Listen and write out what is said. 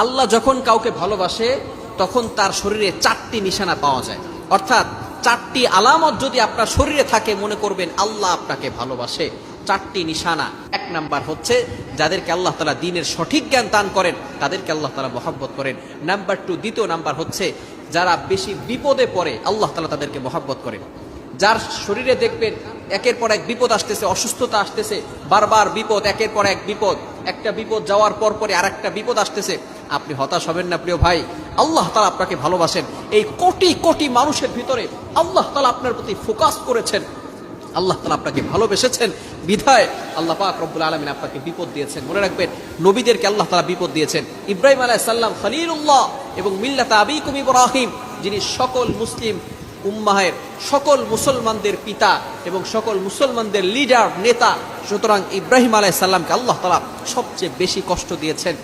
আল্লাহ যখন কাউকে ভালোবাসে তখন তার শরীরে 4টি নিশানা পাওয়া যায়, অর্থাৎ 4টি আলামত যদি আপনার শরীরে থাকে মনে করবেন আল্লাহ আপনাকে ভালোবাসে। 4টি নিশানা। 1 নাম্বার হচ্ছে যাদেরকে আল্লাহ তাআলা দ্বীনের সঠিক জ্ঞান দান করেন তাদেরকে আল্লাহ তাআলা মহব্বত করেন। নাম্বার 2, দ্বিতীয় নাম্বার হচ্ছে যারা বেশি বিপদে পড়ে আল্লাহ তাআলা তাদেরকে মহব্বত করেন। যার শরীরে দেখবেন একের পর এক বিপদ আসতেছে, অসুস্থতা আসতেছে, বারবার বিপদ, একের পর এক বিপদ, একটা বিপদ যাওয়ার পর পরে আরেকটা বিপদ আসতেছে, আপনি হতাশ হবেন না প্রিয় ভাই। আল্লাহ তাআলা আপনাকে ভালোবাসেন। এই কোটি কোটি মানুষের ভিতরে আল্লাহ তাআলা আপনার প্রতি ফোকাস করেছেন, আল্লাহ তাআলা আপনাকে ভালোবেসেছেন বিধায় আল্লাহ পাক রব্বুল আলামিন আপনাকে বিপদ দিয়েছেন। মনে রাখবেন নবীদেরকে আল্লাহ তাআলা বিপদ দিয়েছেন। ইব্রাহিম আলাইহিস সালাম খলিলুল্লাহ এবং মিল্লাতা আবিকুম ইব্রাহিম, যিনি সকল মুসলিম উম্মাহের, সকল মুসলমানদের পিতা এবং সকল মুসলমানদের লিডার, নেতা। সুতরাং ইব্রাহিম আলাইহিস সালামকে আল্লাহ তাআলা সবচেয়ে বেশি কষ্ট দিয়েছেন।